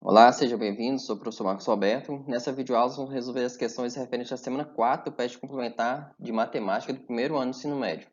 Olá, seja bem-vindo. Sou o professor Marcos Roberto. Nessa videoaula, vamos resolver as questões referentes à semana 4 do PET complementar de matemática do primeiro ano do ensino médio.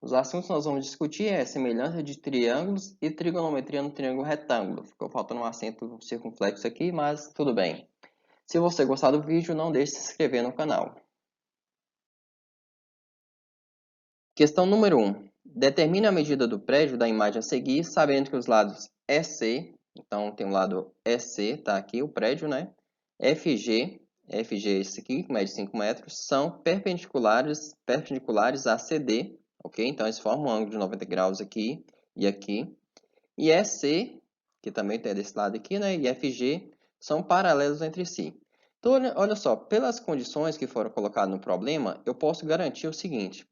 Os assuntos que nós vamos discutir é semelhança de triângulos e trigonometria no triângulo retângulo. Ficou faltando um acento circunflexo aqui, mas tudo bem. Se você gostar do vídeo, não deixe de se inscrever no canal. Questão número 1. Determine a medida do prédio da imagem a seguir, sabendo que os lados EC, então tem um lado EC, tá aqui o prédio, né? FG é esse aqui, que mede 5 metros, são perpendiculares a CD, ok? Então eles formam um ângulo de 90 graus aqui e aqui. E EC, que também tem desse lado aqui, né? E FG são paralelos entre si. Então, olha só, pelas condições que foram colocadas no problema, eu posso garantir o seguinte,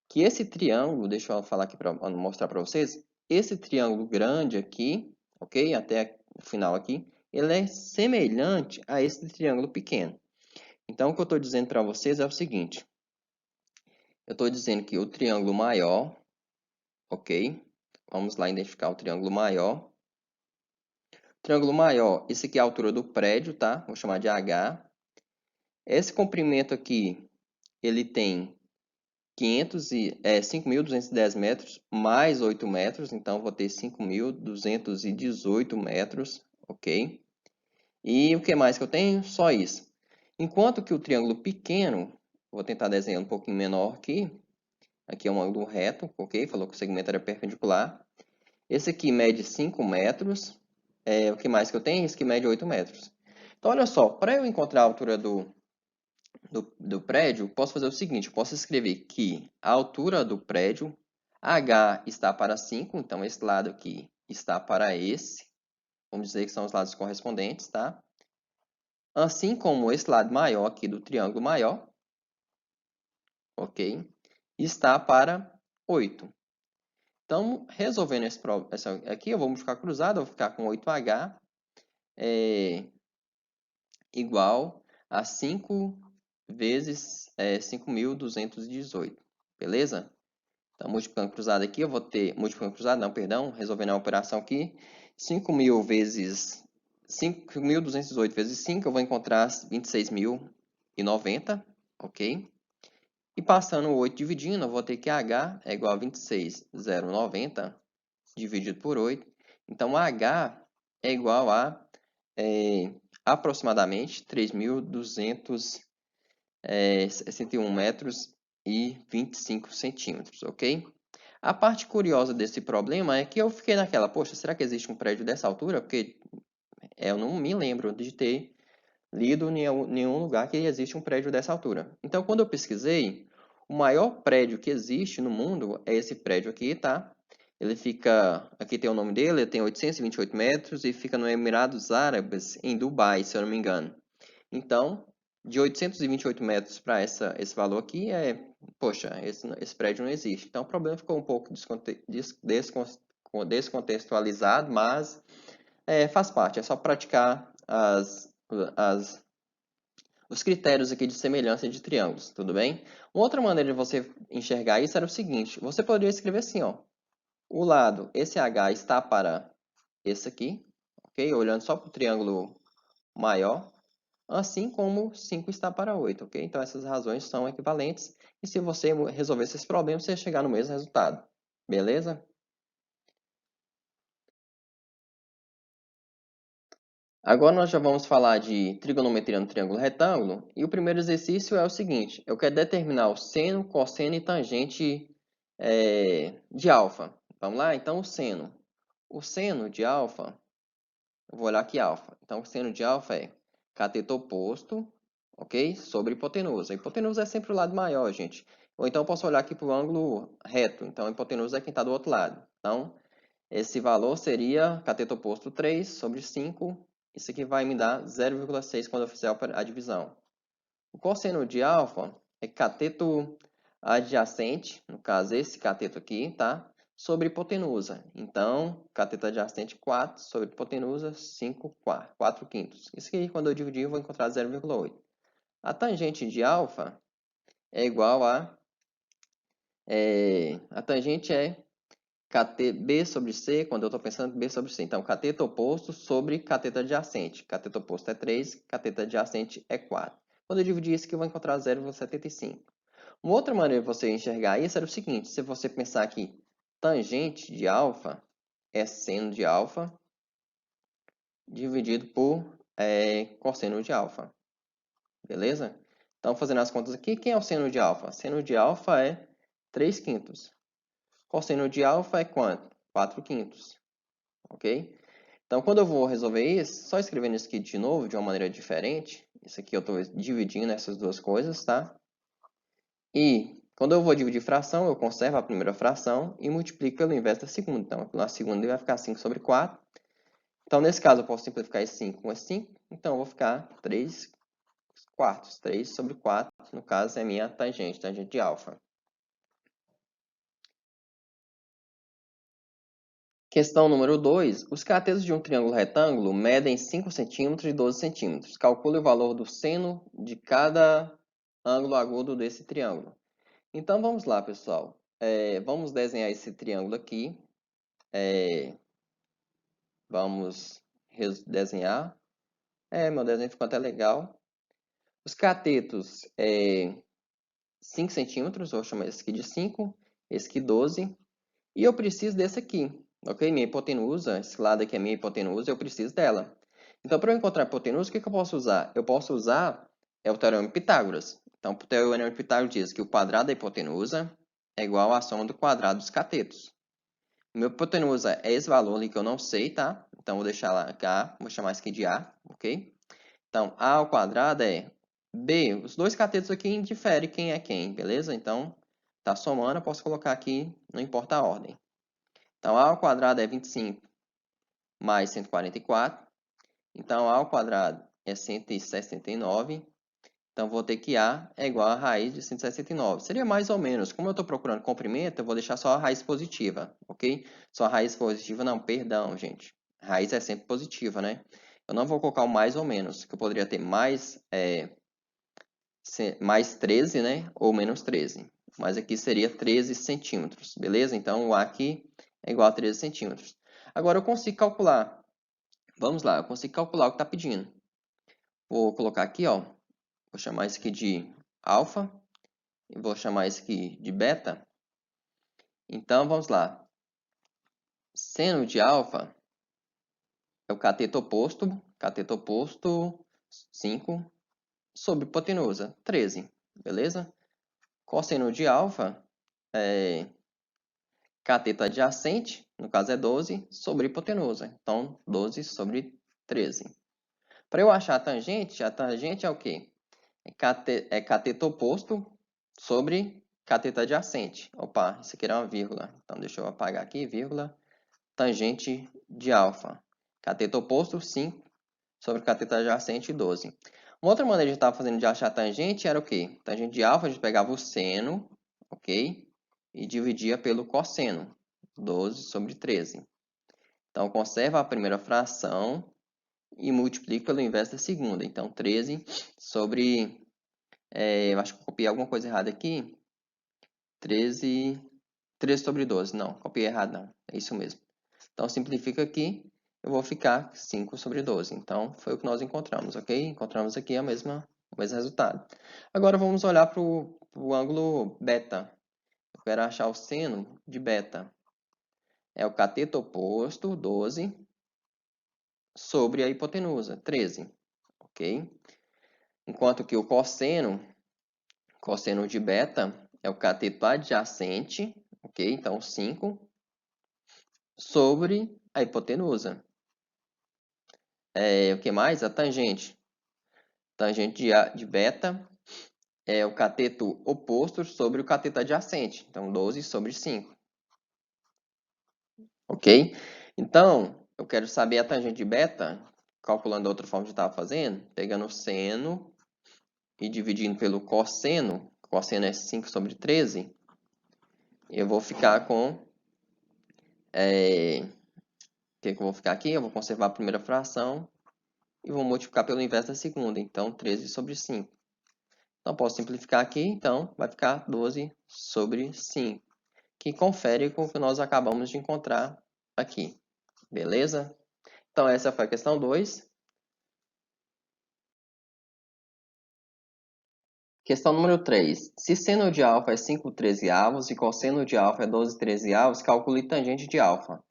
que esse triângulo, deixa eu falar aqui para mostrar para vocês, esse triângulo grande aqui, ok? Até o final aqui, ele é semelhante a esse triângulo pequeno. Então, o que eu estou dizendo para vocês é o seguinte, eu estou dizendo que o triângulo maior, ok? Vamos lá identificar o triângulo maior. Triângulo maior, esse aqui é a altura do prédio, tá? Vou chamar de H. Esse comprimento aqui, ele tem 5.210 metros mais 8 metros, então vou ter 5.218 metros, ok? E o que mais que eu tenho? Só isso. Enquanto que o triângulo pequeno, vou tentar desenhar um pouquinho menor aqui, aqui é um ângulo reto, ok? Falou que o segmento era perpendicular. Esse aqui mede 5 metros, o que mais que eu tenho? Esse aqui mede 8 metros. Então, olha só, para eu encontrar a altura do prédio, posso fazer o seguinte, posso escrever que a altura do prédio, H está para 5, então esse lado aqui está para esse, vamos dizer que são os lados correspondentes, tá? Assim como esse lado maior aqui do triângulo maior, ok? Está para 8. Então, resolvendo essa aqui, eu vou multiplicar cruzado, eu vou ficar com 8H igual a 5 vezes 5.218, beleza? Então, multiplicando cruzado aqui, eu vou ter, multiplicando cruzado, não, perdão, resolvendo a operação aqui, 5.000 vezes 5.218 vezes 5, eu vou encontrar 26.090, ok? E passando o 8 dividindo, eu vou ter que H é igual a 26.090 dividido por 8. Então, H é igual a aproximadamente 3.261 metros e 25 centímetros, ok? A parte curiosa desse problema é que eu fiquei naquela, poxa, será que existe um prédio dessa altura? Porque eu não me lembro de ter lido em nenhum lugar que existe um prédio dessa altura. Então, quando eu pesquisei, o maior prédio que existe no mundo é esse prédio aqui, tá? Ele fica, aqui tem o nome dele, ele tem 828 metros e fica no Emirados Árabes, em Dubai, se eu não me engano. Então, de 828 metros para esse valor aqui, poxa, esse prédio não existe. Então, o problema ficou um pouco descontextualizado, mas faz parte. É só praticar os critérios aqui de semelhança de triângulos, tudo bem? Uma outra maneira de você enxergar isso era o seguinte, você poderia escrever assim, ó, o lado, esse H está para esse aqui, ok? Olhando só para o triângulo maior, assim como 5 está para 8, ok? Então, essas razões são equivalentes, e se você resolver esses problemas, você vai chegar no mesmo resultado, beleza? Agora nós já vamos falar de trigonometria no triângulo retângulo, e o primeiro exercício é o seguinte, eu quero determinar o seno, cosseno e tangente de alfa. Vamos lá? Então, o seno. O seno de alfa, eu vou olhar aqui alfa. Então, o seno de alfa é cateto oposto, ok? Sobre hipotenusa. A hipotenusa é sempre o lado maior, gente. Ou então, eu posso olhar aqui para o ângulo reto. Então, a hipotenusa é quem está do outro lado. Então, esse valor seria cateto oposto 3 sobre 5. Isso aqui vai me dar 0,6 quando eu fizer a divisão. O cosseno de alfa é cateto adjacente, no caso esse cateto aqui, tá? Sobre hipotenusa. Então, cateto adjacente 4 sobre hipotenusa 5 4 quintos. Isso aqui, quando eu dividir, eu vou encontrar 0,8. A tangente de alfa é igual a... a tangente é B sobre C, quando eu estou pensando B sobre C. Então, cateto oposto sobre cateto adjacente. Cateto oposto é 3, cateto adjacente é 4. Quando eu dividir isso aqui, eu vou encontrar 0,75. Uma outra maneira de você enxergar isso era o seguinte, se você pensar que tangente de alfa é seno de alfa dividido por cosseno de alfa. Beleza? Então, fazendo as contas aqui, quem é o seno de alfa? Seno de alfa é 3 quintos. Cosseno de alfa é quanto? 4 quintos. Ok? Então, quando eu vou resolver isso, só escrevendo isso aqui de novo, de uma maneira diferente. Isso aqui eu estou dividindo essas duas coisas, tá? E quando eu vou dividir fração, eu conservo a primeira fração e multiplico pelo inverso da segunda. Então, na segunda vai ficar 5 sobre 4. Então, nesse caso, eu posso simplificar esse 5 com esse 5. Então, eu vou ficar 3 quartos. 3 sobre 4, no caso, é minha tangente de alfa. Questão número 2. Os catetos de um triângulo retângulo medem 5 centímetros e 12 centímetros. Calcule o valor do seno de cada ângulo agudo desse triângulo. Então, vamos lá, pessoal. Vamos desenhar esse triângulo aqui. Vamos desenhar. Meu desenho ficou até legal. Os catetos, 5 centímetros, vou chamar esse aqui de 5, esse aqui 12. E eu preciso desse aqui, ok? Minha hipotenusa, esse lado aqui é minha hipotenusa, eu preciso dela. Então, para eu encontrar a hipotenusa, o que eu posso usar? Eu posso usar o teorema de Pitágoras. Então, o teorema de Pitágoras diz que o quadrado da hipotenusa é igual à soma do quadrado dos catetos. Meu hipotenusa é esse valor ali que eu não sei, tá? Então, vou deixar lá K, vou chamar isso aqui de A, ok? Então, A ao quadrado é B. Os dois catetos aqui indiferem quem é quem, beleza? Então, tá somando, eu posso colocar aqui, não importa a ordem. Então, A ao quadrado é 25 mais 144. Então, A ao quadrado é 169. Então, vou ter que A é igual a raiz de 169. Seria mais ou menos, como eu estou procurando comprimento, eu vou deixar só a raiz positiva, ok? Só a raiz positiva, não, perdão, gente. A raiz é sempre positiva, né? Eu não vou colocar o mais ou menos, que eu poderia ter mais 13, né? Ou menos 13. Mas aqui seria 13 centímetros, beleza? Então, o A aqui é igual a 13 centímetros. Agora, eu consigo calcular. Vamos lá, eu consigo calcular o que está pedindo. Vou colocar aqui, ó. Vou chamar isso aqui de alfa. E vou chamar isso aqui de beta. Então, vamos lá. Seno de alfa é o cateto oposto 5 sobre hipotenusa, 13, beleza? Cosseno de alfa é cateto adjacente, no caso é 12, sobre hipotenusa. Então, 12 sobre 13. Para eu achar a tangente é o quê? É cateto oposto sobre cateto adjacente. Opa, isso aqui era uma vírgula. Então, deixa eu apagar aqui, vírgula. Tangente de alfa. Cateto oposto, 5, sobre cateto adjacente, 12. Uma outra maneira de estar fazendo de achar tangente era o quê? Tangente de alfa, a gente pegava o seno, ok? E dividia pelo cosseno, 12 sobre 13. Então, conserva a primeira fração e multiplica pelo inverso da segunda. Então, 13 sobre... eu acho que eu copiei alguma coisa errada aqui. 13 sobre 12. Não, copiei errado não. É isso mesmo. Então, simplifica aqui. Eu vou ficar 5 sobre 12. Então, foi o que nós encontramos, ok? Encontramos aqui o mesmo resultado. Agora, vamos olhar para o ângulo beta. Eu quero achar o seno de beta. É o cateto oposto, 12, sobre a hipotenusa, 13, ok? Enquanto que o cosseno de beta é o cateto adjacente, ok? Então, 5 sobre a hipotenusa. O que mais? A tangente. Tangente de beta é o cateto oposto sobre o cateto adjacente. Então, 12 sobre 5. Ok? Então, eu quero saber a tangente de beta, calculando da outra forma que eu estava fazendo, pegando o seno e dividindo pelo cosseno. Cosseno é 5 sobre 13. Eu vou ficar com... o que eu vou ficar aqui? Eu vou conservar a primeira fração e vou multiplicar pelo inverso da segunda. Então, 13 sobre 5. Então, posso simplificar aqui. Então, vai ficar 12 sobre 5. que confere com o que nós acabamos de encontrar aqui. Beleza? Então, essa foi a questão 2. Questão número 3. Se seno de alfa é 5/13 e cosseno de alfa é 12/13, calcule tangente de alfa.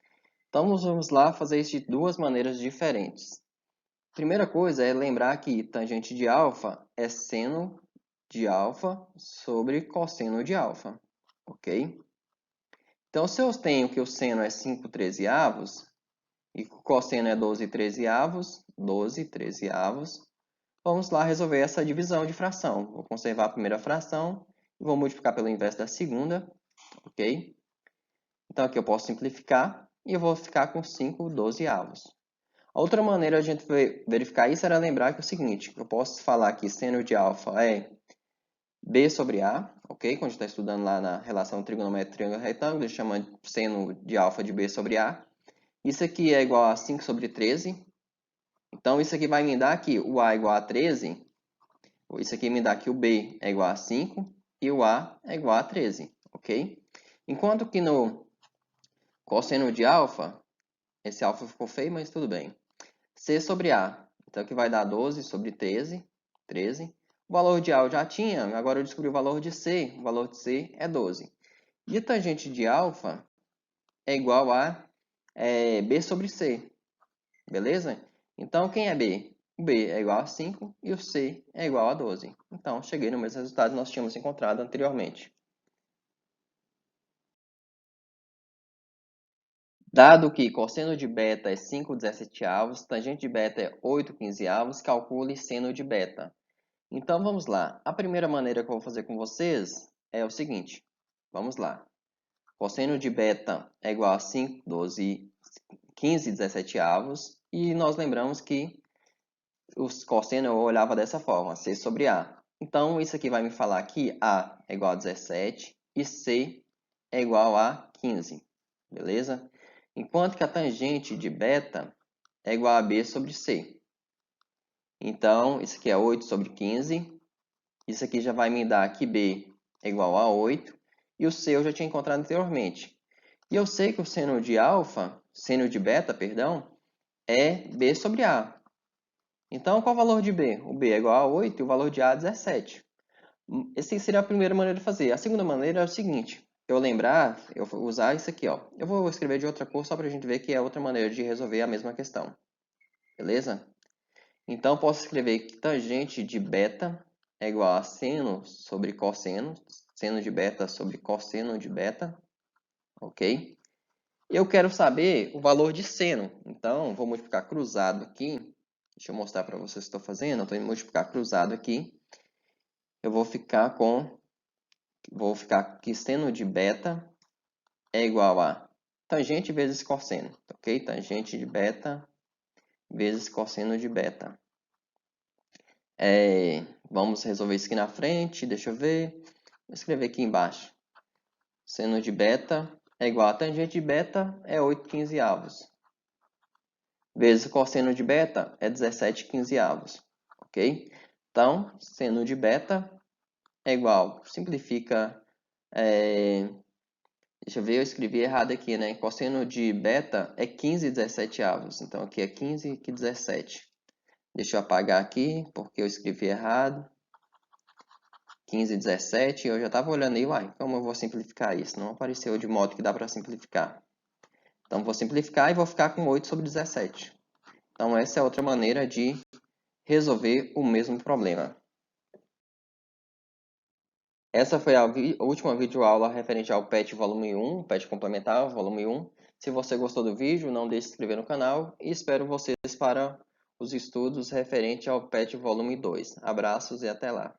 Então, vamos lá fazer isso de duas maneiras diferentes. Primeira coisa é lembrar que tangente de alfa é seno de alfa sobre cosseno de alfa, ok? Então, se eu tenho que o seno é 5/13 e o cosseno é 12/13, vamos lá resolver essa divisão de fração. Vou conservar a primeira fração e vou multiplicar pelo inverso da segunda, ok? Então, aqui eu posso simplificar e eu vou ficar com 5/12. A outra maneira de a gente verificar isso era lembrar que é o seguinte, eu posso falar que seno de alfa é B sobre A, ok? Quando a gente está estudando lá na relação trigonométrica triângulo retângulo, a gente chama seno de alfa de B sobre A. Isso aqui é igual a 5/13. Então, isso aqui vai me dar que o A é igual a 13. Isso aqui me dá que o B é igual a 5 e o A é igual a 13, ok? Enquanto que no cosseno de alfa, esse alfa ficou feio, mas tudo bem. C sobre A, então aqui vai dar 12/13. O valor de A eu já tinha, agora eu descobri o valor de C. O valor de C é 12. E a tangente de alfa é igual a B sobre C, beleza? Então, quem é B? O B é igual a 5 e o C é igual a 12. Então, cheguei no mesmo resultado que nós tínhamos encontrado anteriormente. Dado que cosseno de beta é 5/17, tangente de beta é 8/15, calcule seno de beta. Então, vamos lá. A primeira maneira que eu vou fazer com vocês é o seguinte. Vamos lá. Cosseno de beta é igual a 5, 12, 15/17. E nós lembramos que os cosseno eu olhava dessa forma, C sobre A. Então, isso aqui vai me falar que A é igual a 17 e C é igual a 15. Beleza? Enquanto que a tangente de beta é igual a B sobre C. Então, isso aqui é 8/15. Isso aqui já vai me dar que B é igual a 8. E o C eu já tinha encontrado anteriormente. E eu sei que o seno de beta, perdão, é B sobre A. Então, qual é o valor de B? O B é igual a 8 e o valor de A é 17. Essa seria a primeira maneira de fazer. A segunda maneira é o seguinte. Eu vou usar isso aqui, ó. Eu vou escrever de outra cor só para a gente ver que é outra maneira de resolver a mesma questão. Beleza? Então, posso escrever que tangente de beta é igual a seno sobre cosseno. Seno de beta sobre cosseno de beta. Ok? Eu quero saber o valor de seno. Então, vou multiplicar cruzado aqui. Deixa eu mostrar para vocês o que estou fazendo. Eu estou indo multiplicar cruzado aqui. Eu vou ficar que seno de beta é igual a tangente vezes cosseno. Ok? Tangente de beta vezes cosseno de beta. Vamos resolver isso aqui na frente. Deixa eu ver. Vou escrever aqui embaixo. Seno de beta é igual a tangente de beta é 8/15. Vezes cosseno de beta é 17/15. Ok? Então, seno de beta é igual. Simplifica. Deixa eu ver, eu escrevi errado aqui, né? Cosseno de beta é 15/17. Então, aqui é 15/17. Deixa eu apagar aqui, porque eu escrevi errado. 15/17. Eu já estava olhando aí, uai, como eu vou simplificar isso? Não apareceu de modo que dá para simplificar. Então, vou simplificar e vou ficar com 8/17. Então, essa é outra maneira de resolver o mesmo problema. Essa foi a última videoaula referente ao PET volume 1, PET complementar, volume 1. Se você gostou do vídeo, não deixe de se inscrever no canal e espero vocês para os estudos referente ao PET volume 2. Abraços e até lá!